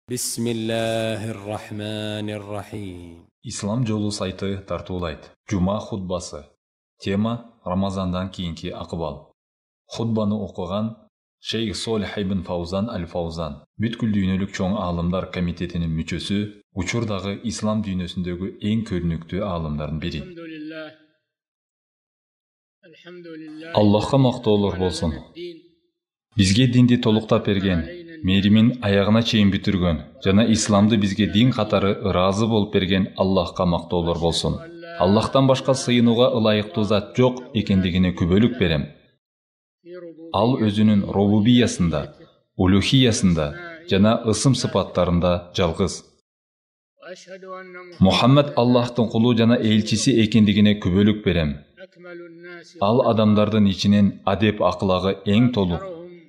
Bismillahirrahmanirrahim. İslam жолу сайты тартуулайт. Жума хутбасы. Тема Рамазандан кийинки акыбал. Хутбаны окуган Шейх Солих ибн Фаузан аль-Фаузан, бүткүл дүйнөлүк чоң аалымдар комитетинин мүчөсү, учурдагы ислам дүйнөсүндөгү эң көрүнүктүү аалымдардын бири. Аллахка мактоолор болсун. Бизге динди толуктап берген, мээримин аягына чейин бүтүргөн жана исламды бизге дин катары ыраазы болуп берген Аллахка мактоолор болсун. Аллахтан башка сыйынууга ылайыктуу зат жок экендигине күбөлүк берем. Ал өзүнүн рубубиясында, улухиясында жана ысым сыпаттарында жалгыз. Мухаммад Аллахтын кулу жана элчиси экендигине күбөлүк берем. Ал адамдардын ичинен адеп аклагы эң толук,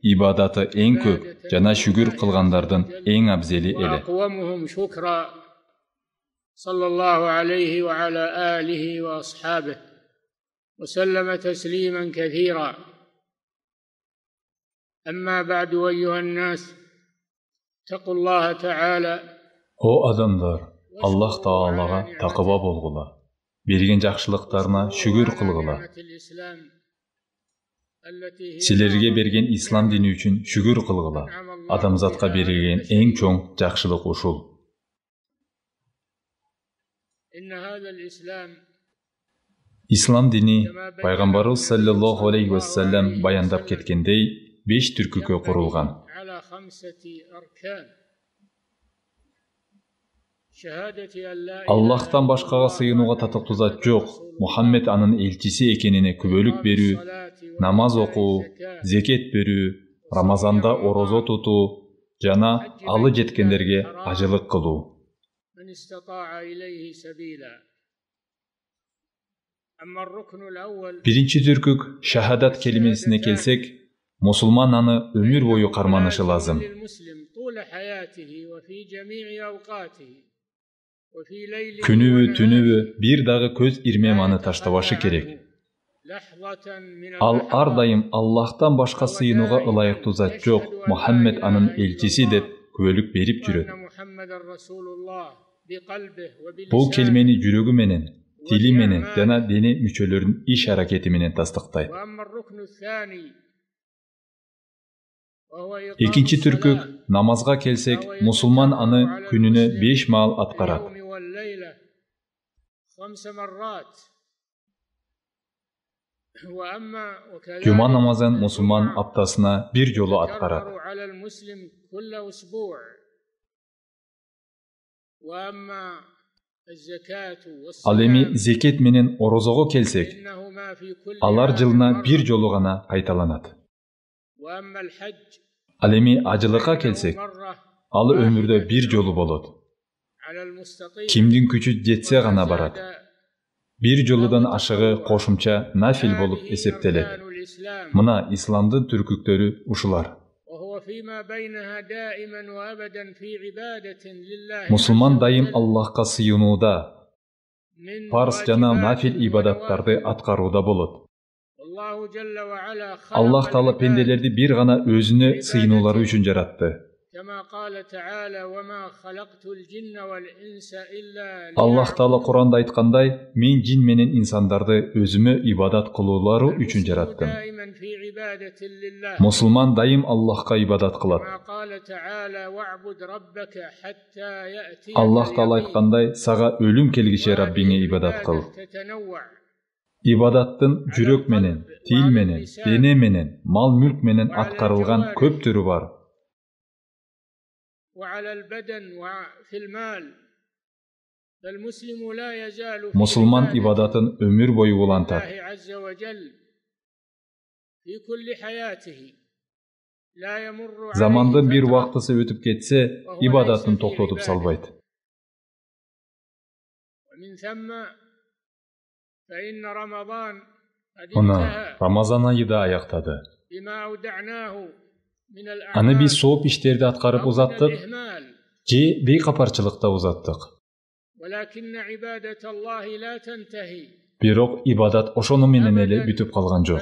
ибадаты эң көп жана шүгүр кылгандардын эң абзели эле. Sallallahu aleyhi ve ala alihi ve ashabihi ve sellem teslimen kethira. Amma ba'du eyyuhan nas taqullaha ta'ala. O adamlar, Allah Taalaga takıba bolgula. Берген жакшылыктарына шүгүр кылгыла. Силерге берген ислам дини үчүн шүгүр кылгыла. Адамзатка берилген эң чоң жакшылык ушул. İslam dini Пайгамбарыбыз саллаллаху алейхи ва саллям баяндап кеткендей 5 түркүгө курулган. Аллахтан башкага сыйынууга татыктуу зат жок, Мухаммед анын элчиси экенине күбөлүк берүү, намаз окуу, зекет берүү, Рамазанда орозо тутуу жана алы жеткендерге ажылык кылуу. Биринчи түркүк шахадат келимесине келсек, мусулман аны өмүр бою карманышы лазым. Күнүбү, түнүбү бир дагы көз ирмем аны таштабашы керек. Ал ар дайым Аллахтан башка сыйынууга ылайыктуу зат жок, Мухаммед анын элчиси деп күбөлүк берип жүрөт. Бул келмени жүрөгү менен, тили менен жана дене мүчөлөрүнүн иш аракети менен тастыктайт. Экинчи түркүк намазга келсек, мусулман аны күнүнө 5 маал аткарат. Жума намазын мусулман аптасына 1 жолу аткарат. Ал эми зекет менен орозого келсек, алар жылына 1 жолу гана кайталанат. Ал эми ажылыкка келсек, ал өмүрдө 1 жолу болот. Кимдин күчү жетсе гана барат. 1 жолудан ашыгы кошумча нафил болуп эсептелет. Мына исламдын түркүктөрү ушулар. Мусулман дайым Аллахка сыйынууда, парз жана нафил ибадаттарды аткарууда болот. Аллах Таала пенделерди бир гана өзүнө сыйынуулары үчүн жаратты. Аллах Таала Куранда айткандай, мен жин менен инсандарды өзүмө ибадат кылуулары үчүн жараттым. Мусулман дайым Аллахка ибадат кылат. Аллах Таала айткандай, сага өлүм келгиче Раббиңе ибадат кыл. Ибадаттын жүрөк менен, тил менен, дене менен, мал-мүлк менен аткарылган көп түрү бар. Мусулман ибадатын өмүр бою улантат. Замандын бир убактысы өтүп кетсе, ибадатын токтотуп салбайт. Мына Рамазан айы да аяктады. Аны биз сооп иштерди аткарып узаттык, же бейкапарчылыкта узаттык. Бирок ибадат ошону менен эле бүтүп калган жок.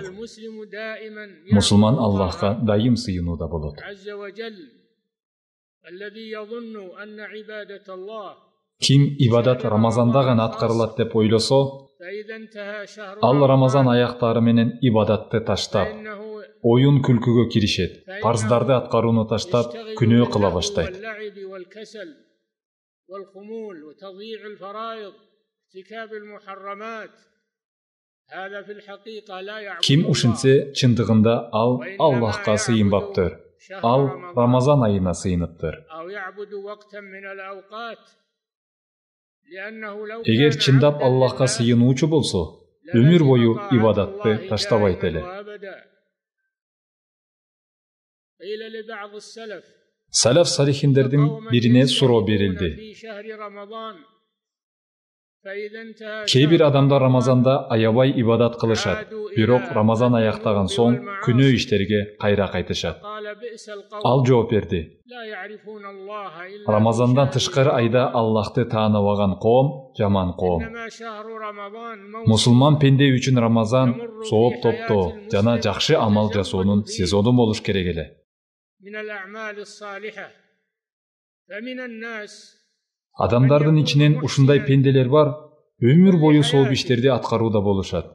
Мусулман Аллахка дайым сыйынууда болот. Ким ибадат Рамазанда гана аткарылат деп ойлосо, ал Рамазан аяктары менен ибадатты таштап, оюн күлкүгө киришет, парздарды аткарууну таштап, күнөө кыла баштайт. Ким ушинсе, чындыгында ал Аллахка сыйынбаптыр. Ал Рамазан айына сыйыныптыр. Эгер чындап Аллахка сыйынуучу болсо, өмүр бою ибадатты таштабайт эле. Салаф салихиндердин бирине суроо берилди. Кээ бир адамдар Рамазанда аябай ибадат кылышат, бирок Рамазан аяктаган соң күнөө иштерге кайра кайтышат. Ал жооп берди: Рамазандан тышкары айда Аллахты тааныбаган коом жаман коом. Мусулман пенде үчүн Рамазан сооп топтоо жана жакшы амал жасоонун сезону болуш керек эле. Адамдардын ичинен ушундай пенделер бар, өмүр бою сооп иштерди аткарууда болушат.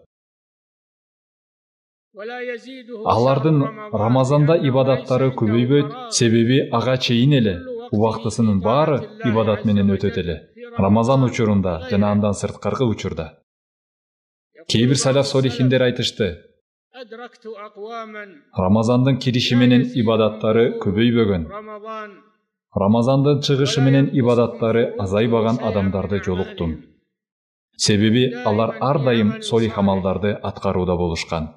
Алардын Рамазанда ибадаттары көбөйбөйт, себеби ага чейин эле убактысынын баары ибадат менен өтөт эле. Рамазан учурунда жана андан сырткаркы учурда. Кээ бир салаф солихиндер айтышты: Рамазандын кириши менен ибадаттары көбөйбөгөн. Рамазандын чыгышы менен ибадаттары азайбаган адамдарды жолуктум. Себеби алар ар дайым солих амалдарды аткарууда болушкан.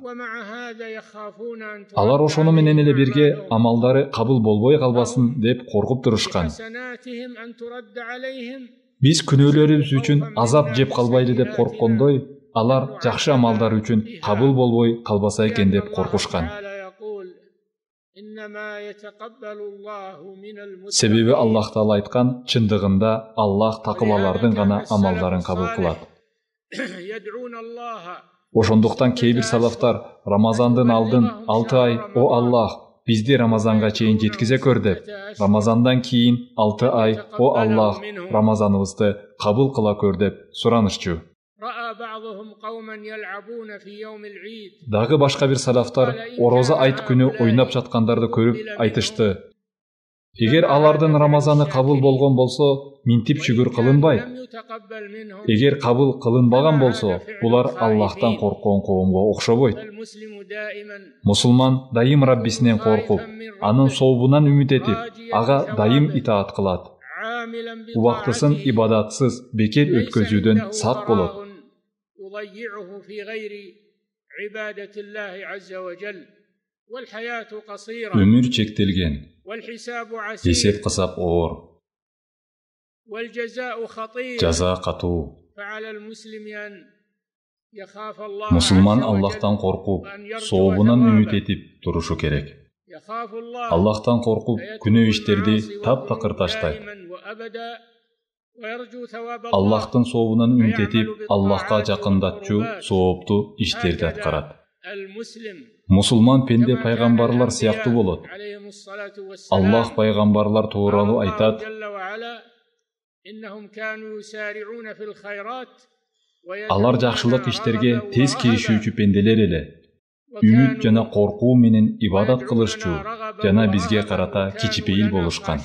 Алар ошону менен эле бирге амалдары кабыл болбой калбасын деп коркуп турушкан. Биз күнөөлөрүбүз үчүн азап жеп калбайлы деп корккондой, алар жакшы амалдар үчүн кабыл болбой калбаса экен деп коркушкан. Себеби Аллах Таала айткан, чындыгында Аллах такыбалардын гана амалдарын кабыл кылат. Ошондуктан кээ бир салафтар Рамазандын алдын 6 ай: "О Аллах, бизди Рамазанга чейин жеткизе көр" деп, Рамазандан кийин 6 ай: "О Аллах, Рамазаныбызды кабыл кыла көр" деп суранышчу. Дагы башка бир салафтар ороза айт күнү ойноп жаткандарды көрүп айтышты: Эгер алардын Рамазаны кабыл болгон болсо, минтип шүгүр кылынбайт. Эгер кабыл кылынбаган болсо, булар Аллахтан корккон коомго окшобойт. Мусулман дайым Раббисинен коркуп, анын сообунан үмүт этип, ага дайым итаат кылат. Убактысын ибадатсыз, бекер өткөзүүдөн сак болот. Өмүр чектелген, эсеп кысап оор, жаза катуу. Мусулман Аллахтан коркуп, сообунан үмүт этип турушу керек. Аллахтан коркуп, күнөө иштерди таптакыр таштайт. Аллахтын сообунан үмүт этип, Аллахка жакындатчу соопту иштерди аткарат. Мусулман пенде пайгамбарлар сыяктуу болот. Аллах пайгамбарлар тууралуу айтат: Алар жакшылык иштерге тез киришүүчү пенделер эле. Үмүт жана коркуу менен ибадат кылышчу жана бизге карата кичипейил болушкан.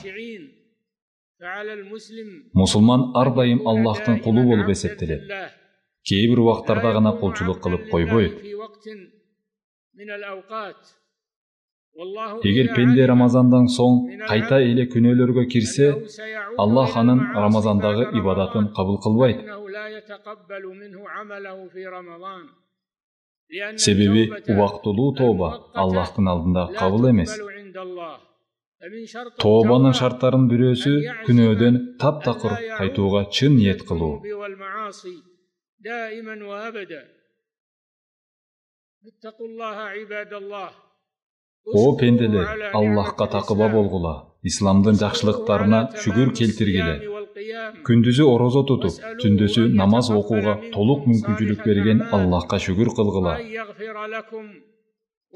Мусулман ар дайым Аллахтын кулу болуп эсептелет. Кээ бир убактарда гана кулчулук кылып койбойт. Эгер пенде Рамазандан соң кайта эле күнөөлөргө кирсе, Аллах анын Рамазандагы ибадатын кабыл кылбайт. Себеби убактылуу тооба Аллахтын алдында кабыл эмес. Тообанын шарттарынын бирөөсү күнөөдөн таптакыр кайтууга чын ниет кылуу. О пенделер, Аллахка такыба болгула, исламдын жакшылыктарына шүгүр келтиргиле. Күндүзү орозо тутуп, түндөсү намаз окууга толук мүмкүнчүлүк берген Аллахка шүгүр кылгыла.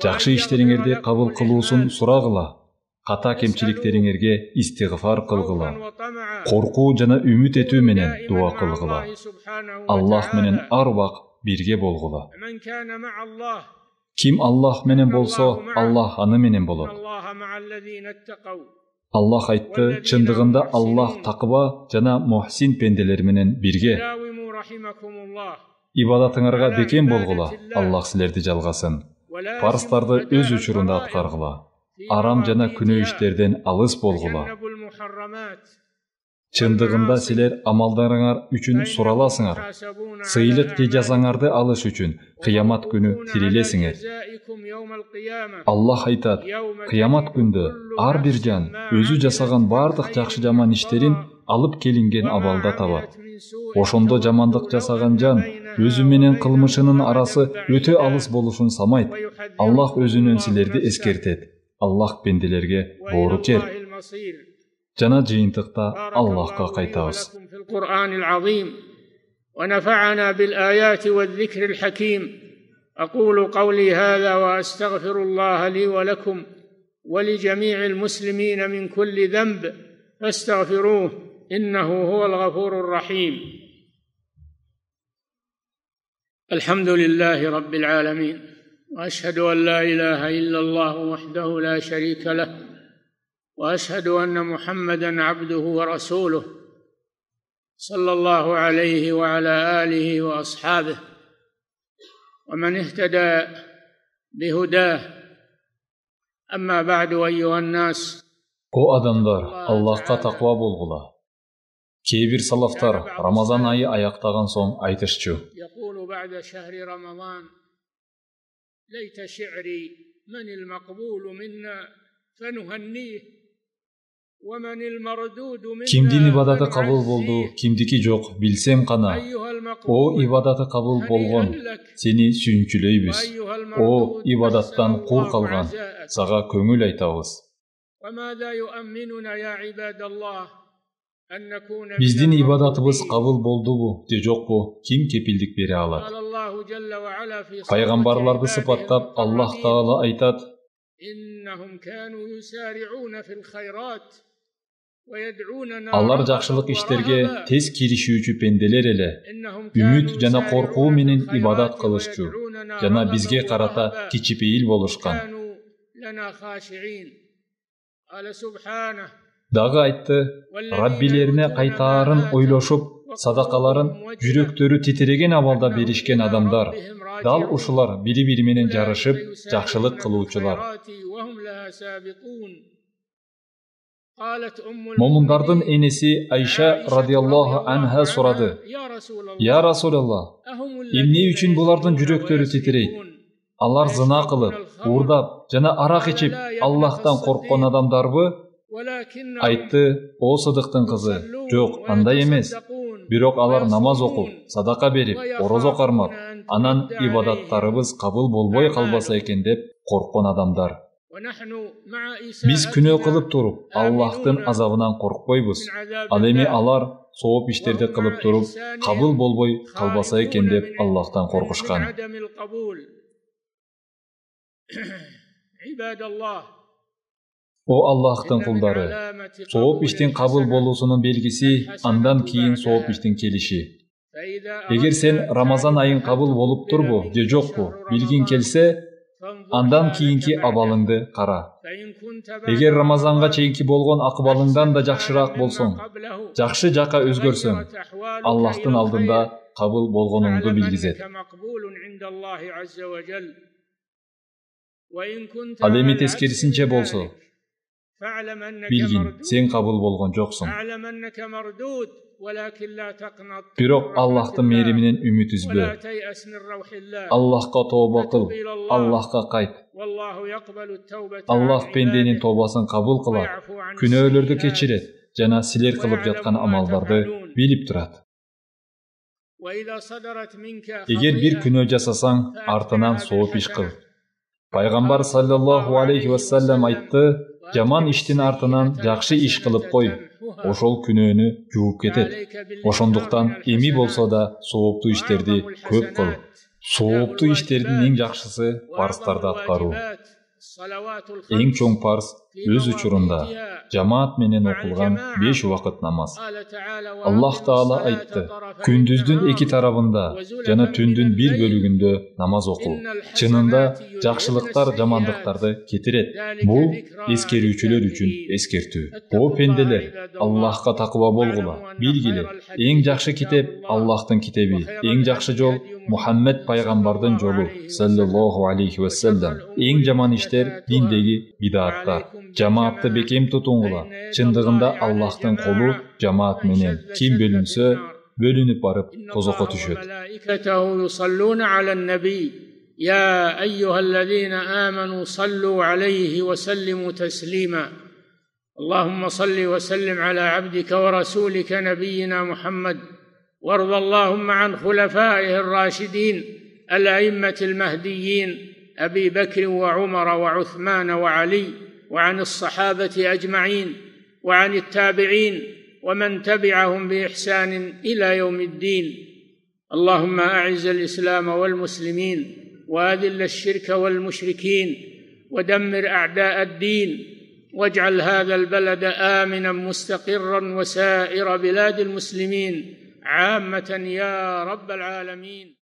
Жакшы иштериңерди кабыл кылуусун сурагыла. Ката кемчиликтериңерге истигфар кылгыла. Коркуу жана үмүт этүү менен дуа кылгыла. Аллах менен ар убак бирге болгула. Ким Аллах менен болсо, Аллах аны менен болот. Аллах айтты, чындыгында Аллах такыба жана мухсин пенделер менен бирге. Ибадатыңарга бекем болгула. Аллах силерди жалгасын. Парстарды өз учурунда аткаргыла. Арам жана күнөө иштерден алыс болгула. Чындыгында силер амалдарыңар үчүн сураласыңар. Сыйлык же жазаңарды алыш үчүн кыямат күнү тирилесиңер. Аллах айтат, кыямат күндө ар бир жан өзү жасаган бардык жакшы жаман иштерин алып келинген абалда табат. Ошондо жамандык жасаган жан өзү менен кылмышынын арасы өтө алыс болушун самайт. Аллах өзүнөн силерди эскертет. Аллах пенделерге боору жер. Жана жыйынтыкта Аллахка кайтабыз. ونفعنا بالآيات والذكر الحكيم أقول قولي هذا وأستغفر الله لي ولكم ولجميع المسلمين من كل ذنب فاستغفروه إنه هو الغفور الرحيم. الحمد لله رب العالمين، وأشهد أن لا إله إلا الله وحده لا شريك له، وأشهد أن محمدًا عبده ورسوله صلى الله عليه وعلى آله وأصحابه ومن اهتدى بهداه. أما بعد أيها الناس. O adamlar, Allah'a takva bolgula. Кейбір салафтар Рамазан айы аяқтаған соң айтышчу. يقول بعد شهر رمضان ليت شعري من المقبول منا فنهنيه. Кимдин ибадаты кабыл болду, кимдики жок, билсем кана. О ибадаты кабыл болгон, сени сүйүнчүлөйбүз. О ибадаттан кур калган, сага көңүл айтабыз. Биздин ибадатыбыз кабыл болдубу же жокпу, ким кепилдик бере алат? Пайгамбарларды сыпаттап Аллах Таала айтат: Алар жакшылык иштерге тез киришүүчү пенделер эле, үмүт жана коркуу менен ибадат кылышчу, жана бизге карата кичипейил болушкан. Дагы айтты, Раббилерине кайтаарын ойлошуп, садакаларын жүрөктөрү титиреген абалда беришкен адамдар, дал ушулар бири-бири менен жарышып, жакшылык кылуучулар. Момундардын энеси Айша радиаллаху анха сурады: Я Расулаллах, эмне үчүн булардын жүрөктөрү титирейт? Алар зына кылып, уурдап жана арак ичип Аллахтан корккон адамдарбы? Айтты: О Сыдыктын кызы, жок, андай эмес. Бирок алар намаз окуп, садака берип, орозо кармап, анан ибадаттарыбыз кабыл болбой калбаса экен деп корккон адамдар. Биз күнөө кылып туруп, Аллахтын азабынан коркпойбуз. Ал эми алар сооп иштерди кылып туруп, кабыл болбой калбаса экен деп Аллахтан коркушкан. О Аллахтын кулдары, сооп иштин кабыл болуусунун белгиси андан кийин сооп иштин келиши. Эгер сен Рамазан айын кабыл болуп турбу же жокпу билгиң келсе, андан кийинки абалыңды кара. Эгер Рамазанга чейинки болгон акыбалыңдан да жакшыраак болсоң, жакшы жака өзгөрсөң, Аллахтын алдында кабыл болгонуңду билгизет. Ал эми тескерисинче болсо, билгин, сен кабыл болгон жоксуң. Бирок Аллахтын мээриминен үмүт үзбө. Аллахка тооба кыл, Аллахка кайт. Аллах пенденин тообасын кабыл кылат, күнөөлөрдү кечирет жана силер кылып жаткан амалдарды билип турат. Эгер бир күнөө жасасаң, артынан сооп иш кыл. Пайгамбар саллаллаху алейхи ва саллям айтты: Жаман иштин артынан жакшы иш кылып кой, ошол күнөөнү жууп кетет. Ошондуктан эми болсо да сооптуу иштерди көп кыл. Сооптуу иштердин эң жакшысы парстарды аткаруу. Eng cho'ng farz o'z uchurunda jamoat menen o'qilgan 5 vaqt namoz. Alloh taolo aytdi: "Kunduzdün iki tarafında jana tündün bir bölügünde namoz o'qil. Çınında yaxshiliklar jamanlıklardı ketiret." Bu eskerүүчүлөр üçün eskertүү. O pendeler, Allah'a takva bolgula. Bilgili, eng yaxshi kitep Allah'tın kitebi, eng yaxshi jol Muhammed paygambardın jolu sallallahu aleyhi ve sellem. Eng jaman işler dindegi bidatlar. Cemaatты bekem tutungula. Çındığında Allah'tın kolu cemaat menen kim bölünse bölünüp barıp tozokka düşöt. يا أيها الذين آمنوا صلوا عليه وسلموا تسليما اللهم صل وسلم على عبدك ورسولك نبينا محمد وارض اللهم عن خلفائه الراشدين الأئمة المهديين أبي بكر وعمر وعثمان وعلي وعن الصحابة أجمعين وعن التابعين ومن تبعهم بإحسان إلى يوم الدين اللهم أعز الإسلام والمسلمين وأذل الشرك والمشركين ودمر أعداء الدين واجعل هذا البلد آمنا مستقرا وسائر بلاد المسلمين عامة يا رب العالمين.